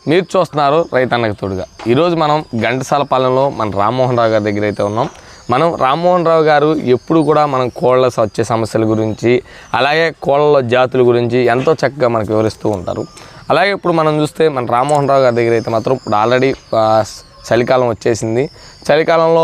మీరు చూస్తున్నారు రైతన్నకి తోడుగా. ఈరోజు మనం ఘంటసాలపాలెంలో మన రామ్మోహన్ రావు గారి దగ్గర అయితే ఉన్నాం. మనం రామ్మోహన్ రావు గారు ఎప్పుడు కూడా మనం కోళ్ళ వచ్చే సమస్యల గురించి అలాగే కోళ్ళ జాతుల గురించి ఎంతో చక్కగా మనకు వివరిస్తూ ఉంటారు. అలాగే ఇప్పుడు మనం చూస్తే మన రామ్మోహన్ రావు గారి దగ్గర అయితే మాత్రం ఇప్పుడు ఆల్రెడీ చలికాలం వచ్చేసింది. చలికాలంలో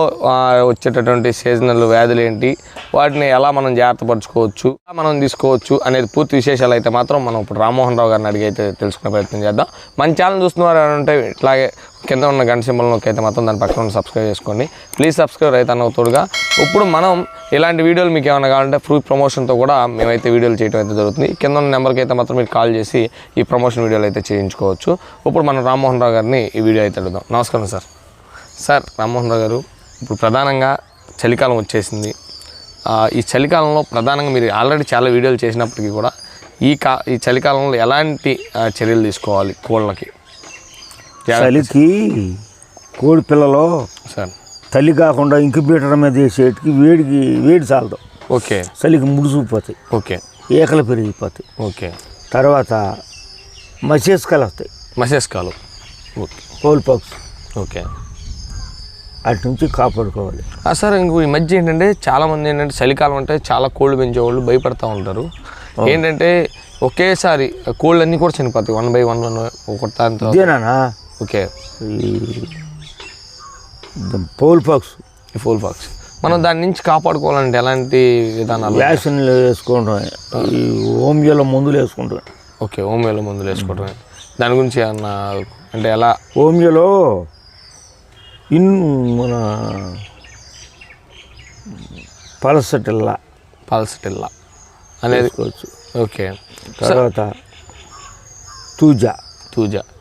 వచ్చేటటువంటి సీజనల్ వ్యాధులు ఏంటి, వాటిని ఎలా మనం జాగ్రత్త పరచుకోవచ్చు, మనం తీసుకోవచ్చు అనేది పూర్తి విశేషాలు అయితే మాత్రం మనం ఇప్పుడు రామ్మోహన్ రావు గారిని అడిగి అయితే తెలుసుకునే ప్రయత్నం చేద్దాం. మన ఛానల్ చూస్తున్నారు అంటే ఇట్లాగే కింద ఉన్న గంట సింబల్లోకి అయితే మాత్రం దాని పక్కన ఉన్న సబ్స్క్రైబ్ చేసుకోండి. ప్లీజ్ సబ్స్క్రైబ్ రైతన్నకు తోడుగా. ఇప్పుడు మనం ఇలాంటి వీడియోలు మీకు ఏమైనా కావాలంటే ఫ్రీ ప్రమోషన్తో కూడా మేమైతే వీడియోలు చేయడం అయితే జరుగుతుంది. కింద ఉన్న నెంబర్కి అయితే మాత్రం మీరు కాల్ చేసి ఈ ప్రమోషన్ వీడియోలు అయితే చేయించుకోవచ్చు. ఇప్పుడు మనం రామ్మోహన్ రావు గారిని ఈ వీడియో అయితే అడుగుదాం. నమస్కారం సార్. సార్ రామ్మోహన్ రావు గారు, ఇప్పుడు ప్రధానంగా చలికాలం వచ్చేసింది. ఈ చలికాలంలో ప్రధానంగా మీరు ఆల్రెడీ చాలా వీడియోలు చేసినప్పటికీ కూడా ఈ చలికాలంలో ఎలాంటి చర్యలు తీసుకోవాలి కోళ్ళకి? చలికి కోడి పిల్లలు సార్ తల్లి కాకుండా ఇంక్యుబేటర్ మీద వేసేటికి వేడి చాలదు. ఓకే. చలికి ముడుచుకుపోతాయి. ఓకే. ఏకలు పెరిగిపోతాయి. ఓకే. తర్వాత మసేస్కాలు వస్తాయి. మసేస్కాలు. ఓకే. Coal pox. ఓకే. అటు నుంచి కాపాడుకోవాలి. సార్ ఇంకో ఈ మధ్య ఏంటంటే చాలామంది ఏంటంటే చలికాలం అంటే చాలా కోళ్ళు పెంచేవాళ్ళు భయపడతా ఉంటారు. ఏంటంటే ఒకేసారి కోళ్ళు అన్నీ కూడా చనిపోతాయి 1 by 1 ఒకటి. ఇదేనా? ఓకే. Foil packs. ఈ ఫోల్ పాక్స్ మనం దాని నుంచి కాపాడుకోవాలంటే ఎలాంటి విధానాలు? వ్యాక్సిన్లు వేసుకుంటాం, ఈ హోమియోలో మందులు వేసుకుంటాం. ఓకే. హోమియోలో మందులు వేసుకోవటం. దాని గురించి ఏమన్నా అంటే ఎలా? హోమియోలో మన పల్సటిల్లా అనేది వేసుకోవచ్చు. ఓకే. తర్వాత తూజా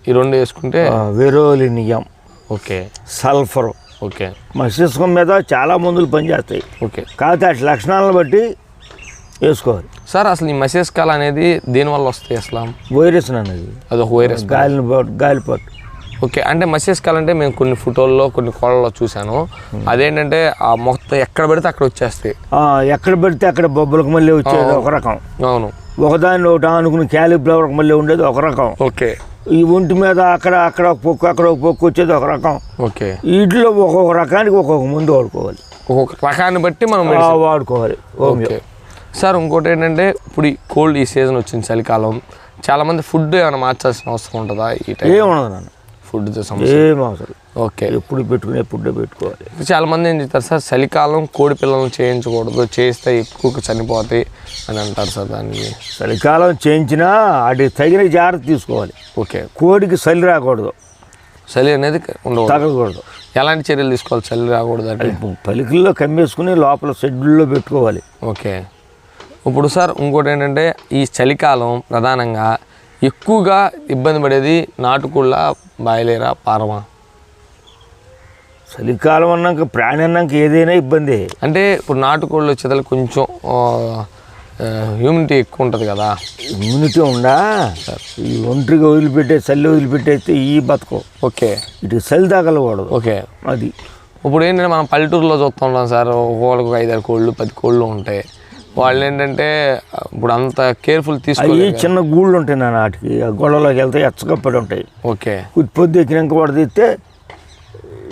ఈ రెండు వేసుకుంటే వెరోలినియం. ఓకే. సల్ఫర్. ఓకే. మస్తిష్కం మీద చాలా మందులు పనిచేస్తాయి. ఓకే. కాకపోతే అటు లక్షణాలను బట్టి వేసుకోవాలి. సార్ అసలు ఈ మసేస్కాల్ అనేది దేనివల్ల వస్తాయి అసలు? వైరస్ అనేది. అదొక వైరస్. గాలిపట్టు. ఓకే. అంటే మసేస్కాల్ అంటే మేము కొన్ని ఫోటోల్లో కొన్ని కోళ్ళలో చూశాను. అదేంటంటే ఆ మొత్తం ఎక్కడ పెడితే అక్కడ వచ్చేస్తాయి. ఎక్కడ పెడితే అక్కడ బొబ్బలకు మళ్ళీ వచ్చేది ఒక రకం. అవును. ఒకదాన్ని ఒకటి అనుకుని క్యాలిఫ్లవర్కి మళ్ళీ ఉండేది ఒక రకం. ఓకే. ఈ ఒంటి మీద అక్కడ ఒక పొక్కు అక్కడ ఒక పొక్కు వచ్చేది ఒక రకం. ఓకే. వీటిలో ఒక్కొక్క రకానికి ఒక్కొక్క మందు వాడుకోవాలి. ఒక్కొక్క రకాన్ని బట్టి మనం వాడుకోవాలి. ఓకే. సార్ ఇంకోటి ఏంటంటే ఇప్పుడు ఈ కోల్డ్ ఈ సీజన్ వచ్చింది చలికాలం, చాలామంది ఫుడ్ ఏమైనా మార్చాల్సిన అవసరం ఉంటుందా? ఈ టైం ఏముండదు నాన్న, ఫుడ్తో సమస్య ఏం అవసరం. ఓకే. ఎప్పుడు పెట్టుకునే ఫుడ్ పెట్టుకోవాలి. చాలామంది ఏం చెప్తారు సార్, చలికాలం కోడి పిల్లలను చేయించకూడదు, చేస్తే ఎక్కువ చనిపోతాయి అని అంటారు సార్. దానికి చలికాలం చేయించినా వాటికి తగిన జాగ్రత్త తీసుకోవాలి. ఓకే. కోడికి చలి రాకూడదు, చలి అనేది తగ్గకూడదు. ఎలాంటి చర్యలు తీసుకోవాలి చలి రాకూడదు అంటే? పలికల్లో కమ్మేసుకుని లోపల షెడ్యూల్లో పెట్టుకోవాలి. ఓకే. ఇప్పుడు సార్ ఇంకోటి ఏంటంటే ఈ చలికాలం ప్రధానంగా ఎక్కువగా ఇబ్బంది పడేది నాటుకోళ్ళ, బాయిలేరా, పారమా? చలికాలం అన్నాక ప్రాణి అన్నాక ఏదైనా ఇబ్బంది. అంటే ఇప్పుడు నాటుకోళ్ళు వచ్చేదానికి కొంచెం హ్యూమినిటీ ఎక్కువ ఉంటుంది కదా. ఇమ్యూనిటీ ఉండా ఈ ఒంటరిగా వదిలిపెట్టే చల్లి వదిలిపెట్టేస్తే ఈ బతుకో. ఓకే. ఇటు చలి తగలకూడదు. ఓకే. అది ఇప్పుడు ఏంటంటే మనం పల్లెటూరులో చూస్తుంటాం సార్, ఒక్కొక్కరికి 5-6 కోళ్ళు 10 కోళ్ళు ఉంటాయి. వాళ్ళు ఏంటంటే ఇప్పుడు అంత కేర్ఫుల్ తీసుకోవాలి. చిన్న గూళ్ళు ఉంటాయి నాన్న, వాటికి ఆ గొడవలోకి వెళ్తే ఎచ్చకప్పటి ఉంటాయి. ఓకే. పొద్దు ఎక్కినాక వాడు తీస్తే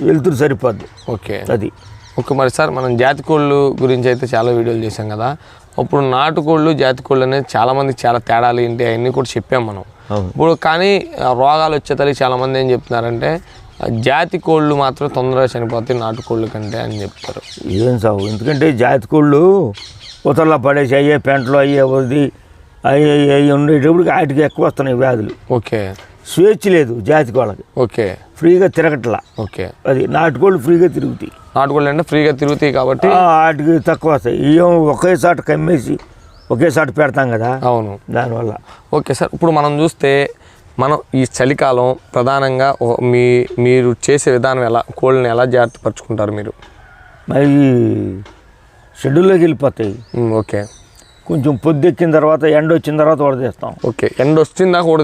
వెళ్తురు సరిపోద్ది. ఓకే. అది ఓకే. మరి సార్ మనం జాతి కోళ్ళు గురించి అయితే చాలా వీడియోలు చేసాం కదా. ఇప్పుడు నాటుకోళ్ళు జాతి కోళ్ళు అనేది చాలామందికి చాలా తేడాలు ఏంటి అవన్నీ కూడా చెప్పాం మనం. ఇప్పుడు కానీ రోగాలు వచ్చేతలకి చాలామంది ఏం చెప్తున్నారంటే జాతి కోళ్ళు మాత్రం తొందరగా చనిపోతాయి నాటుకోళ్ళు కంటే అని చెప్తారు. ఏం సాగు, ఎందుకంటే జాతి కోళ్ళు ఉతరలో పడేసి అయ్యే పెంటలు అయ్యే వదిలి అయ్యి ఉండేటప్పటికి వాటికి ఎక్కువ వస్తున్నాయి వ్యాధులు. ఓకే. స్వేచ్ఛ లేదు జాతి కోళ్ళకి. ఓకే. ఫ్రీగా తిరగట్లా. ఓకే. అది నాటుకోళ్ళు ఫ్రీగా తిరుగుతాయి. నాటుకోళ్ళు అంటే ఫ్రీగా తిరుగుతాయి కాబట్టి వాటికి తక్కువ వస్తాయి. ఇవేమో ఒకేసారి కమ్మేసి ఒకేసారి పెడతాం కదా. అవును. దానివల్ల. Okay sir. ఇప్పుడు మనం చూస్తే మనం ఈ చలికాలం ప్రధానంగా మీరు చేసే విధానం ఎలా, కోళ్ళని ఎలా జాగ్రత్త పరుచుకుంటారు మీరు? మరి షెడ్యూల్లోకి వెళ్ళిపోతాయి. ఓకే. కొంచెం పొద్దెక్కిన తర్వాత ఎండ వచ్చిన తర్వాత వడదీస్తాం. ఓకే. ఎండ వచ్చిందాక కూడా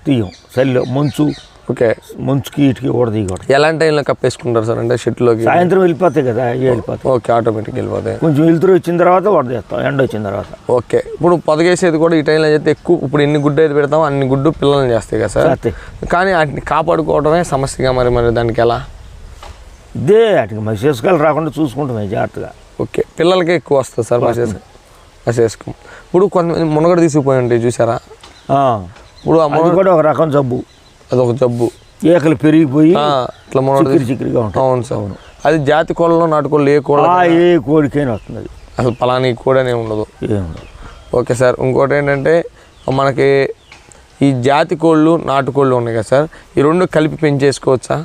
తీయం. చలిలో మంచు ఓకే. మంచుకి ఇటుకి ఊడదీయకూడదు. ఎలాంటి టైంలో కప్పేసుకుంటారు సార్? అంటే షెడ్లోకి సాయంత్రం వెళ్ళిపోతాయి కదా, అవి వెళ్ళిపోతాయి. ఓకే, ఆటోమేటిక్ వెళ్ళిపోతాయి. కొంచెం వెలుతురు వచ్చిన తర్వాత ఊడదీస్తాం, ఎండ వచ్చిన తర్వాత. ఓకే. ఇప్పుడు పొదగేసేది కూడా ఈ టైంలో అయితే ఎక్కువ. ఇప్పుడు ఎన్ని గుడ్డు అయితే పెడతామో అన్ని గుడ్డు పిల్లల్ని చేస్తాయి కదా సార్. కానీ వాటిని కాపాడుకోవడమే సమస్యగా. మరి దానికి ఎలా? ఇదే వాటికి మసేసుకాలు రాకుండా చూసుకుంటామే జాగ్రత్తగా. ఓకే. పిల్లలకే ఎక్కువ వస్తుంది సార్ మసేసుకు. ఇప్పుడు కొంతమంది మునగడ తీసుకుపోయి ఉంటాయి చూసారా? ఇప్పుడు అది కూడా ఒక రకం జబ్బు, అదొక జబ్బు. ఏకలు పెరిగిపోయి ఇట్లా మునగడ చిక్కిరిగా ఉంటాయి. అవును సార్. అవును. అది జాతి కోళ్ళలో నాటుకోళ్ళు ఏ కోళ్ళ ఏ కోడికైనా వస్తుంది అది. అసలు పలాని కోడి అనే ఉండదు. ఏముండదు. Okay sir. ఇంకోటి ఏంటంటే మనకి ఈ జాతి కోళ్ళు నాటుకోళ్ళు ఉన్నాయి కదా సార్, ఈ రెండు కలిపి పెంచేసుకోవచ్చా?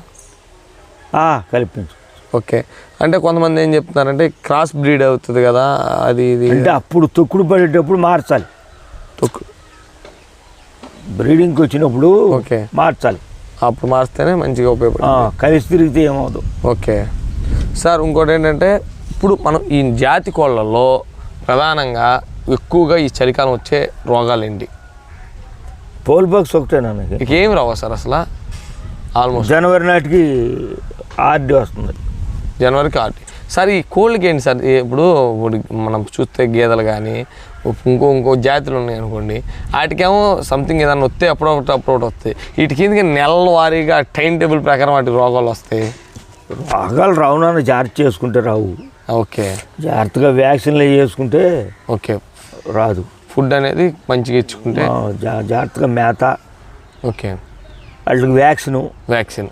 కలిపించు. ఓకే. అంటే కొంతమంది ఏం చెప్తున్నారంటే క్రాస్ బ్రీడ్ అవుతుంది కదా, అది ఇది అంటే అప్పుడు తొక్కుడు పడేటప్పుడు మార్చాలి. బ్రీడింగ్కి వచ్చినప్పుడు ఓకే మార్చాలి. అప్పుడు మార్స్తేనే మంచిగా ఉపయోగపడుతుంది. కలిసి తిరిగితే ఏమవుదు. Okay sir. ఇంకోటి ఏంటంటే ఇప్పుడు మనం ఈ జాతి కోళ్ళల్లో ప్రధానంగా ఎక్కువగా ఈ చలికాలం వచ్చే రోగాలు ఏంటి? పోల్ బాక్స్ ఒకటేనా? నాకు ఏమి రావు సార్ అసలు. ఆల్మోస్ట్ జనవరి నాటికి ఆర్డీ వస్తుంది. జనవరికి ఆర్డీ. సార్ ఈ కోళ్ళకి ఏంటి సార్? ఇప్పుడు మనం చూస్తే గేదెలు కానీ ఇంకో జాతులు ఉన్నాయి అనుకోండి, వాటికేమో సంథింగ్ ఏదైనా వస్తే అప్పుడొకటి వస్తాయి. వీటికి ఎందుకు నెలల వారీగా టైం టేబుల్ ప్రకారం వాటికి రోగాలు వస్తాయి? రోగాలు రావునా జాగ్రత్త చేసుకుంటే రావు. ఓకే. జాగ్రత్తగా వ్యాక్సిన్లు వేసుకుంటే ఓకే రాదు. ఫుడ్ అనేది మంచిగా ఇచ్చుకుంటే జాగ్రత్తగా మేత, ఓకే, వాళ్ళకి వ్యాక్సిన్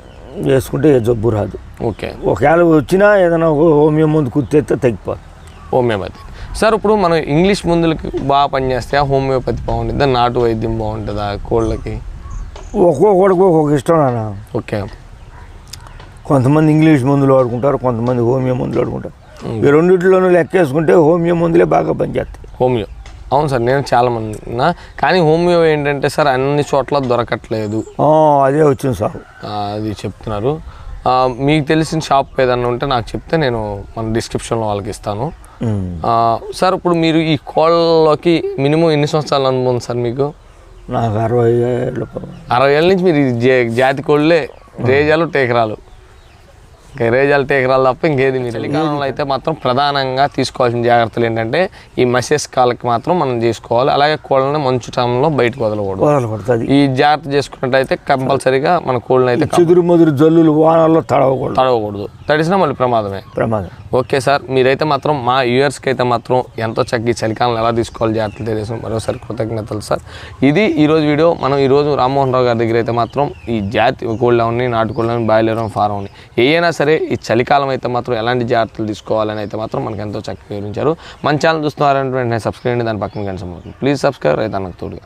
వేసుకుంటే ఏ జబ్బు రాదు. ఓకే. ఒకవేళ వచ్చినా ఏదైనా హోమియో మందు కుత్తేస్తే తగ్గిపోతుంది. హోమియోపతి. సార్ ఇప్పుడు మనం ఇంగ్లీష్ మందులకి బాగా పనిచేస్తాయా, హోమియోపతి బాగుంటుందా, నాటు వైద్యం బాగుంటుందా కోళ్ళకి? ఒక్కొక్కడికి ఒక్కొక్క ఇష్టం నాన్న. ఓకే. కొంతమంది ఇంగ్లీష్ మందులు వాడుకుంటారు, కొంతమంది హోమియో మందులు వాడుకుంటారు. ఈ రెండింటిలోనూ లెక్కేసుకుంటే హోమియో మందులే బాగా పనిచేస్తాయి. హోమియో. అవును సార్, నేను చాలామంది కానీ హోమియో ఏంటంటే సార్ అన్ని చోట్ల దొరకట్లేదు. అదే వచ్చింది సార్, అది చెప్తున్నారు. మీకు తెలిసిన షాప్ ఏదన్నా ఉంటే నాకు చెప్తే నేను మన డిస్క్రిప్షన్లో వాళ్ళకి ఇస్తాను. సార్ ఇప్పుడు మీరు ఈ కోళ్ళలోకి మినిమం ఎన్ని సంవత్సరాలు అనుభవం సార్ మీకు? నాకు 60 ఏళ్ళు. 60 ఏళ్ళ నుంచి మీరు జాతి కోళ్ళే, రేజాలు టేకరాలు. ఇంకా రేజాలు టేకరాలు తప్ప ఇంకేది. మీరు చలికాలంలో అయితే మాత్రం ప్రధానంగా తీసుకోవాల్సిన జాగ్రత్తలు ఏంటంటే ఈ మసెస్ కాళ్ళకి మాత్రం మనం చేసుకోవాలి. అలాగే కోళ్ళని మంచు టైంలో బయటకు వదలకూడదు. ఈ జాగ్రత్త చేసుకున్నట్టయితే కంపల్సరీగా మన కోళ్ళని అయితే చెదురు మొదురు జల్లులు వానల్లో తడవకూడదు. తడిసినా మళ్ళీ ప్రమాదం. Okay sir. మీరైతే మాత్రం మా వ్యూయర్స్కి అయితే మాత్రం ఎంతో చక్కగా చలికాలంలో ఎలా తీసుకోవాలి జాగ్రత్తలు తెలియదు. మరోసారి కృతజ్ఞతలు సార్. ఇది ఈరోజు వీడియో. మనం ఈరోజు రామ్మోహన్ రావు గారి దగ్గర అయితే మాత్రం ఈ జాతి కోళ్ళని, నాటుకోళ్ళని, బాయిలర్ ఫారం అని ఏదైనా సరే ఈ చలికాలం అయితే మాత్రం ఎలాంటి జాగ్రత్తలు తీసుకోవాలని అయితే మాత్రం మనకు ఎంతో చక్కగా వివరించారు. మన ఛానల్ చూస్తున్నారంటే వెంటనే సబ్స్క్రైబ్ చేయండి, దాని పక్కన గంట సంబంధించి ప్లీజ్ సబ్స్క్రైబ్ రైతన్నకు తోడుగా.